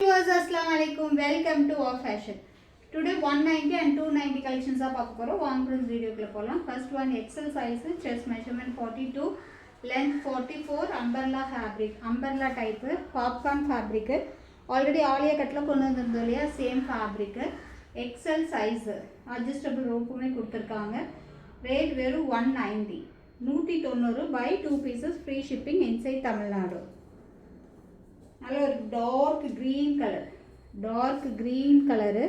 Viewers, Assalamu alaikum. Welcome to our fashion. Today 190 and 290 collections are பார்க்க போறோம். வாங்க friends வீடியோக்குள்ள போலாம். First one XL size, chest measurement 42, length 44, umbrella fabric, umbrella type, popcorn fabric. Already Alia கட்ல கொண்டு வந்திருந்தோம் இல்லையா, same fabric. XL size, adjustable rope-மே கொடுத்திருக்காங்க. Rate வெறும் 190. 190 by 2 pieces, free shipping inside Tamil Nadu. நல்ல ஒரு டார்க் க்ரீன் கலரு.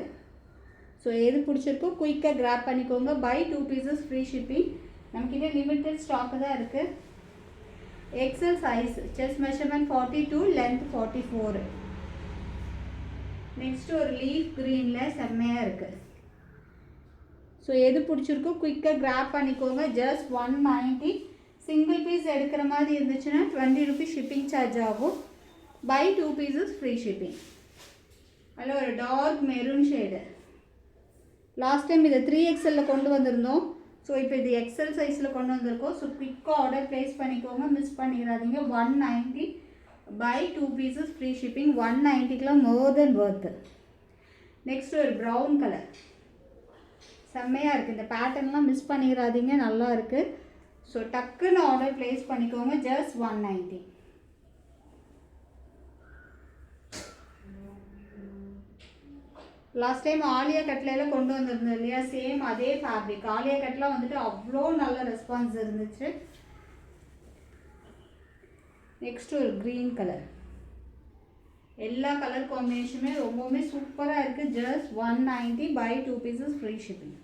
ஸோ எது பிடிச்சிருக்கோ குயிக்காக கிராப் பண்ணிக்கோங்க. Buy 2 pieces free shipping. நமக்கிட்ட லிமிட்டட் ஸ்டாக்கு தான் இருக்குது. XL size, chest measurement 42, length 44. Next ஒரு லீஃப் க்ரீனில் செம்மையாக இருக்குது. ஸோ எது பிடிச்சிருக்கோ குயிக்காக கிராப் பண்ணிக்கோங்க. ஜஸ்ட் 190. சிங்கிள் பீஸ் எடுக்கிற மாதிரி இருந்துச்சுன்னா 20 rupees ஷிப்பிங் சார்ஜ் ஆகும். Buy 2 pieces free shipping. அதில் ஒரு dark maroon shade. Last time இதை 3XL கொண்டு வந்திருந்தோம். ஸோ இப்போ இது XL சைஸில் கொண்டு வந்திருக்கோம். ஸோ குயிக்காக ஆர்டர் ப்ளேஸ் பண்ணிக்கோங்க, மிஸ் பண்ணிடாதீங்க. 190 buy 2 pieces free shipping. 190க்குலாம் மோர் தென் ஒர்த்து. நெக்ஸ்ட் ஒரு ப்ரௌன் கலர் செம்மையாக இருக்குது. இந்த பேட்டர்ன்லாம் மிஸ் பண்ணிடாதீங்க, நல்லா இருக்குது. ஸோ டக்குன்னு ஆர்டர் ப்ளேஸ் பண்ணிக்கோங்க. ஜஸ்ட் 190. லாஸ்ட் டைம் ஆலியா கட்லையில் கொண்டு வந்திருந்தோம் இல்லையா, சேம் அதே ஃபேப்ரிக். ஆலியா கட்லாம் வந்துட்டு அவ்வளோ நல்ல ரெஸ்பான்ஸ் இருந்துச்சு. நெக்ஸ்ட் ஒரு க்ரீன் கலர். எல்லா கலர் காம்பினேஷனுமே ரொம்பவுமே சூப்பராக இருக்குது. Just 190 buy 2 pieces free shipping.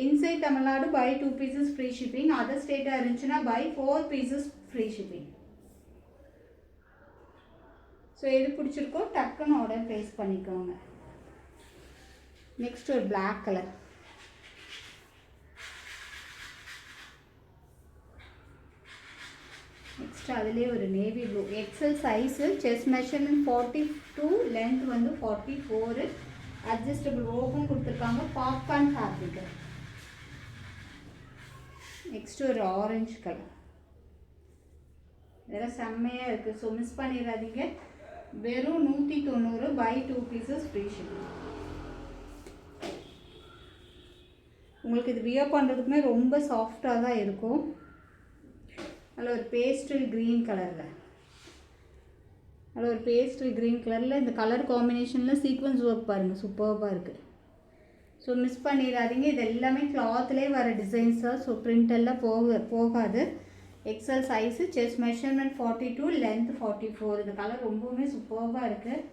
Inside Tamil Nadu buy 2 pieces free shipping. Other ஸ்டேட்டாக இருந்துச்சுன்னா buy 4 pieces free shipping. So எது பிடிச்சிருக்கோ டக்குன்னு ஆர்டர் ப்ளேஸ் பண்ணிக்கோங்க. நெக்ஸ்ட் ஒரு பிளாக் கலர். நெக்ஸ்ட் அதுலேயே ஒரு navy blue. XL size, chest measurement 42, length வந்து 44. அட்ஜஸ்டபிள் ரோப்பும் கொடுத்துருக்காங்க. Popcorn fabric. நெக்ஸ்ட் ஒரு ஆரஞ்சு கலர். இதெல்லாம் செம்மையாக இருக்குது. ஸோ மிஸ் பண்ணிடாதீங்க. வெறும் 190 பை 2 pieces ஃப்ரீ ஷிப்பிங். உங்களுக்கு இது வியர் பண்ணுறதுக்குமே ரொம்ப சாஃப்டாக தான் இருக்கும். அதில் ஒரு பேஸ்டல் க்ரீன் கலரில் இந்த கலர் காம்பினேஷனில் சீக்வன்ஸ் ஒர்க் பாருங்கள், சூப்பராக இருக்குது. ஸோ மிஸ் பண்ணிடாதீங்க. இது எல்லாமே கிளாத்லேயே வர டிசைன்ஸாக. ஸோ பிரிண்ட் எல்லாம் போகாது. XL size, chest measurement 42, length 44. இந்த கலர் ரொம்பவுமே சூப்பராக இருக்குது.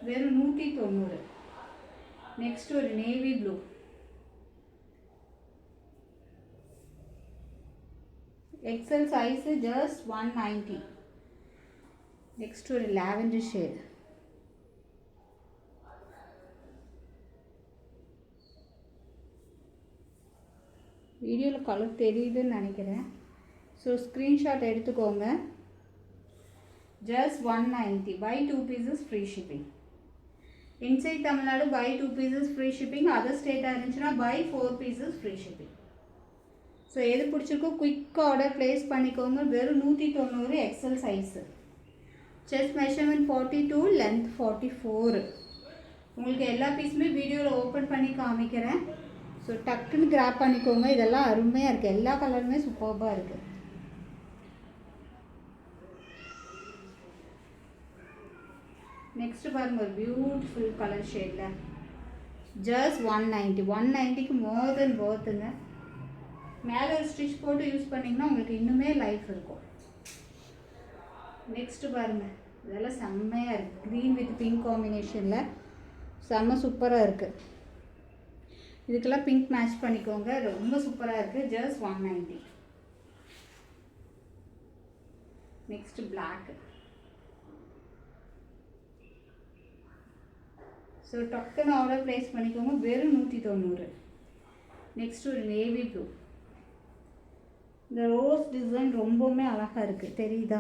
வெறும் 190. நெக்ஸ்ட் ஒரு navy blue. XL size just 190. Next ஒரு lavender shade. வீடியோவில் கலர் தெரியுதுன்னு நினைக்கிறேன். ஸோ ஸ்க்ரீன்ஷாட் எடுத்துக்கோங்க. Just 190 buy 2 pieces free shipping. Inside Tamil Nadu buy 2 pieces free shipping. Other ஸ்டேட்டாக இருந்துச்சுன்னா buy 4 pieces free shipping. So எது பிடிச்சிருக்கோ குயிக்காக ஆர்டர் ப்ளேஸ் பண்ணிக்கோங்க. வெறும் 190 XL size. Chest measurement 42, length 44. உங்களுக்கு எல்லா பீஸுமே வீடியோவில் ஓப்பன் பண்ணி காமிக்கிறேன். ஸோ டக்குன்னு கிராப் பண்ணிக்கோங்க. இதெல்லாம் அருமையாக இருக்குது. எல்லா கலருமே சூப்பராக இருக்குது. நெக்ஸ்ட் பாருங்கள், ஒரு பியூட்டிஃபுல் கலர் ஷேடில். ஜஸ்ட் 190. 190க்கு மோர் தென் ஒர்த்துங்க. மேலே ஒரு ஸ்டிச் போட்டு யூஸ் பண்ணிங்கன்னா உங்களுக்கு இன்னுமே லைஃப் இருக்கும். நெக்ஸ்ட்டு பாருங்கள், இதெல்லாம் செம்மையாக இருக்குது. க்ரீன் வித் பிங்க் காம்பினேஷனில் செம்ம சூப்பராக இருக்குது. இதுக்கெல்லாம் பிங்க் மேட்ச் பண்ணிக்கோங்க. ரொம்ப சூப்பராக இருக்குது. ஜஸ்ட் 190. Next black. ஸோ டக்குன்னு ஆர்டர் ப்ளேஸ் பண்ணிக்கோங்க. வெறும் 190. நெக்ஸ்ட் ஒரு நேவி ப்ளூ. இந்த ரோஸ் டிசைன் ரொம்பவுமே அழகாக இருக்குது, தெரியுதா?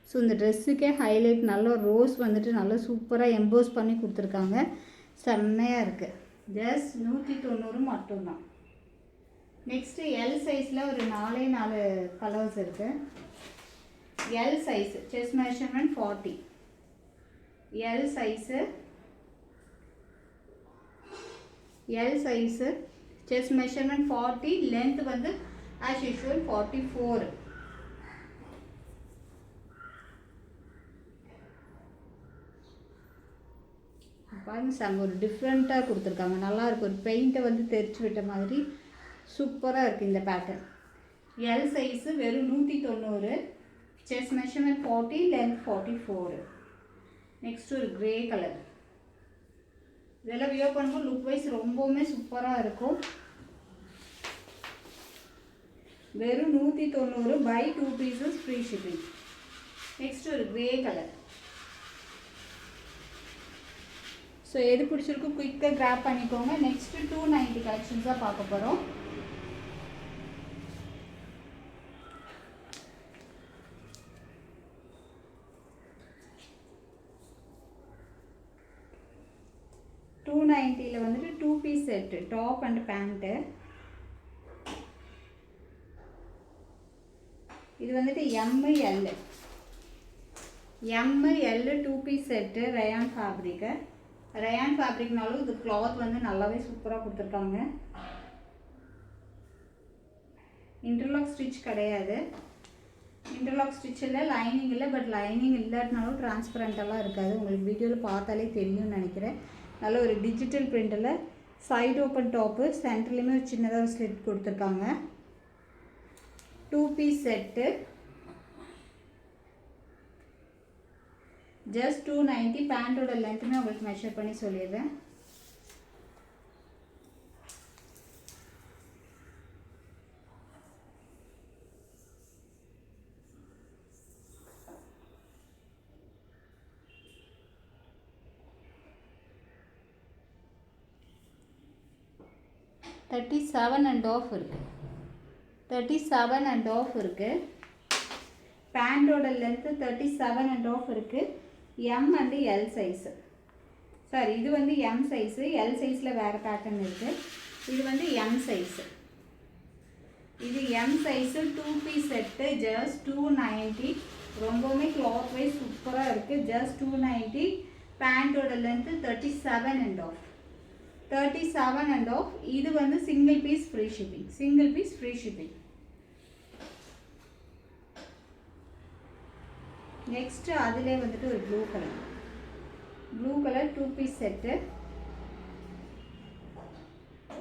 ஸோ இந்த ட்ரெஸ்ஸுக்கே ஹைலைட். நல்ல ரோஸ் வந்துட்டு நல்லா சூப்பராக எம்போஸ் பண்ணி கொடுத்துருக்காங்க. செம்மையாக இருக்குது. ஜஸ்ட் 190 மட்டும்தான். நெக்ஸ்ட்டு எல் சைஸில் ஒரு 4 கலர்ஸ் இருக்குது. L size, chest measurement 40. L size, chest measurement 40, length வந்து as usual 44. பாருங்க சார், ஒரு டிஃப்ரெண்ட்டாக கொடுத்துருக்காங்க, நல்லா இருக்குது. ஒரு பெயிண்ட்டை வந்து தெரிச்சு விட்ட மாதிரி சூப்பராக இருக்குது இந்த பேட்டர்ன். எல் சைஸு வெறும் 190, செஸ்ட் மெஷர்மெண்ட் 40, லென்த் 44. நெக்ஸ்ட் ஒரு கிரே கலர். இதெல்லாம் வியர் பண்ணும்போது லுக் வைஸ் ரொம்பவுமே சூப்பராக இருக்கும். வெறும் 190, buy 2 pieces free shipping. Next ஒரு கிரே கலர். ஸோ எது பிடிச்சிருக்கோ குயிக்காக கிராப் பண்ணிக்கோங்க. நெக்ஸ்ட்டு 290 கலெக்ஷன்ஸ் தான் பார்க்க போகிறோம். $290 வந்துட்டு 2 piece set, top and pant. இது வந்துட்டு M L 2 piece set, rayon fabric. Rayon ஃபேப்ரிக்னாலும் இது கிளாத் வந்து நல்லாவே சூப்பராக கொடுத்துருக்காங்க. இன்டர்லாக் ஸ்டிச் கிடையாது, இன்டர்லாக் ஸ்டிச் இல்லை, லைனிங் இல்லை. பட் லைனிங் இல்லாட்டினாலும் டிரான்ஸ்பரண்டெல்லாம் இருக்காது, உங்களுக்கு வீடியோவில் பார்த்தாலே தெரியும்னு நினைக்கிறேன். நல்ல ஒரு டிஜிட்டல் பிரிண்டில் சைடு ஓப்பன் டாப்பு, சென்டர்லேயுமே ஒரு சின்னதாக ஒரு ஸ்லிட் கொடுத்துருக்காங்க. 2 பீஸ் செட்டு, ஜஸ்ட் 290. பேண்ட்டோட லென்த்துமே உங்களுக்கு மெஷர் பண்ணி சொல்லிடுறேன். $37.5 இருக்குது. 37.5 இருக்குது. பேண்ட்டோட லென்த்து 37.5 இருக்குது. M and L size. Sorry, இது வந்து எம் சைஸு, எல் சைஸில் வேறு பேட்டர்ன் இருக்குது. இது வந்து எம் சைஸு. இது M size 2 piece set, just 290. ரொம்பவுமே கிளாத் வைஸ் சூப்பராக இருக்குது. ஜஸ்ட் 290. பேண்ட்டோட லென்த்து 37.5. 37.5. இது வந்து single piece free shipping, single piece free shipping. Next அதிலே வந்துட்டு ஒரு ப்ளூ கலர், 2 பீஸ் செட்டு.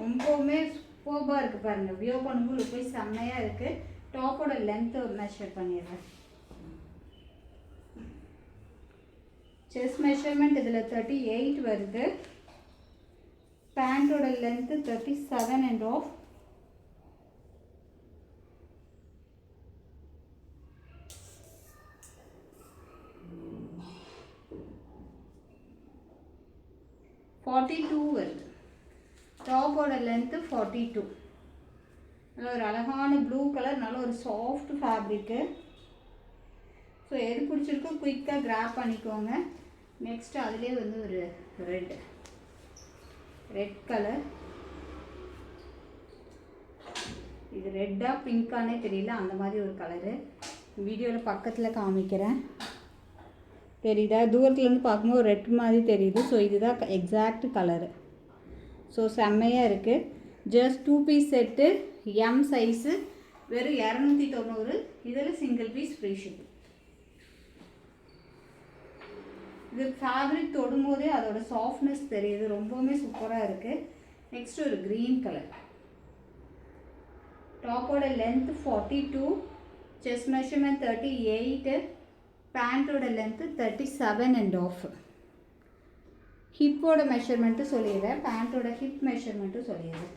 ரொம்பவுமே சூப்பராக இருக்குது பாருங்கள். வியர் பண்ணும்போது போய் செம்மையாக இருக்குது. டாப்போட லென்த்து மெஷர் பண்ணிடுறேன். செஸ்ட் மெஷர்மெண்ட் இதில் 38 வருது. பேண்ட்டோட லென்த்து 37.5. $42 வருது. டாப்போட லென்த்து 42. நல்ல ஒரு அழகான ப்ளூ கலர், நல்ல ஒரு சாஃப்ட் ஃபேப்ரிக்கு. ஸோ எது பிடிச்சிருக்கோ குயிக்காக கிராப் பண்ணிக்கோங்க. நெக்ஸ்ட்டு அதிலே வந்து ஒரு ரெட் கலர். இது ரெட்டாக பிங்க்கானே தெரியல, அந்த மாதிரி ஒரு கலரு. வீடியோவில் பக்கத்தில் காமிக்கிறேன், தெரியுதா? தூரத்துலேருந்து பார்க்கும்போது ரெட் மாதிரி தெரியுது. ஸோ இதுதான் எக்ஸாக்ட் கலரு. ஸோ செம்மையாக இருக்குது. Just 2 piece set, M size, வெறும் 290. இதில் சிங்கிள் பீஸ் ஃப்ரீ ஷிப்பிங். இது ஃபேப்ரிக் தொடும்போதே அதோட சாஃப்ட்னஸ் தெரியுது, ரொம்பவுமே சூப்பராக இருக்குது. நெக்ஸ்ட் ஒரு க்ரீன் கலர். டாப்போட லென்த் 42, செஸ்ட் மெஷர்மெண்ட் 38, பேண்ட்டோட லென்த்து 37.5. ஹிப்போட மெஷர்மெண்ட்டு சொல்லிடுறேன், பேண்ட்டோட ஹிப் மெஷர்மெண்ட்டு சொல்லிடுறேன்.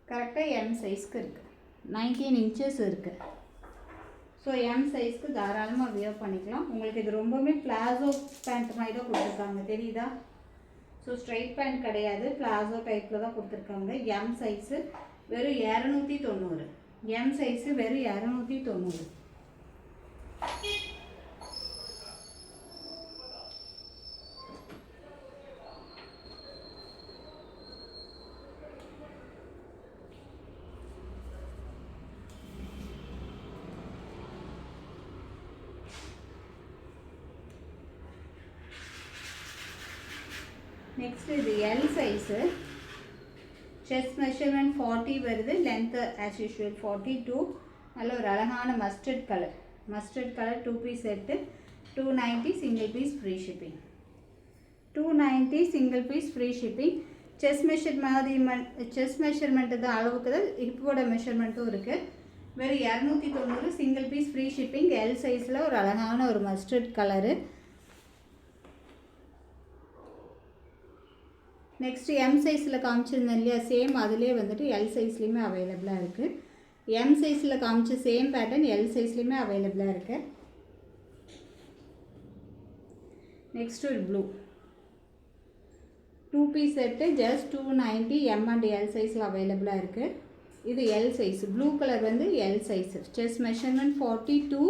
கரெக்டாக எம் சைஸ்க்கு இருக்குது, 19 inches இருக்குது. ஸோ எம் சைஸ்க்கு தாராளமாக வியர் பண்ணிக்கலாம். உங்களுக்கு இது ரொம்பவுமே பிளாசோ பேண்ட் மாதிரி தான் கொடுத்துருக்காங்க, தெரியுதா? ஸோ ஸ்ட்ரைட் பேண்ட் கிடையாது, பிளாசோ டைப்பில் தான் கொடுத்துருக்காங்க. எம் சைஸு வெறும் 290. எம் சைஸு வெறும் 290. நெக்ஸ்ட் இது எல் சைஸு, செஸ்ட் மெஷர்மெண்ட் 40 வருது, லென்த்து ஆஸ் யூஷுவல் 42. நல்ல ஒரு அழகான mustard colour 2 piece set, 290 single piece free shipping. 290 single piece free shipping. Chest measurement தான் அளவுக்கு தான், ஹிப்போட மெஷர்மெண்ட்டும் இருக்குது. வெறும் 290 single piece free shipping. L சைஸில் ஒரு அழகான ஒரு மஸ்டர்ட் கலரு. நெக்ஸ்ட்டு எம் சைஸில் காமிச்சிருந்தேன் இல்லையா, சேம் அதுலேயே வந்துட்டு எல் சைஸ்லேயுமே அவைலபிளாக இருக்குது. எம் சைஸில் காமிச்ச சேம் பேட்டர்ன் எல் சைஸ்லேயுமே அவைலபிளாக இருக்குது. நெக்ஸ்ட்டு ஒரு blue 2 piece set, just 290. M and L சைஸில் அவைலபிளாக இருக்குது. இது எல் சைஸ். ப்ளூ கலர் வந்து L size. Chest measurement 42,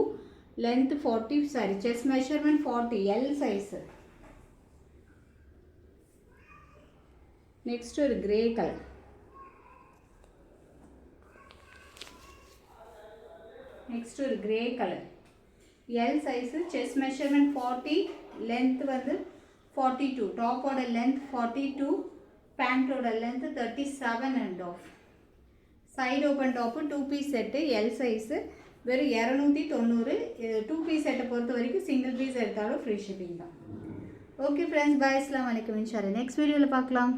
length 40, sorry chest measurement 40, L size. Next ஒரு கிரே கலர். நெக்ஸ்ட் ஒரு grey colour L size. Chest measurement 40, length வந்து 42. டாப்போட length 42, பேண்ட்டோட length 37 and half. Side open top 2 piece set, L size. வெறும் 290. 2 piece செட்டை பொறுத்த வரைக்கும் single piece எடுத்தாலும் ஃப்ரீ ஷிப்பிங் தான். ஓகே ஃப்ரெண்ட்ஸ், பாய், அஸ்ஸலாமு அலைக்கும். இன்ஷால்லா நெக்ஸ்ட் வீடியோவில் பார்க்கலாம்.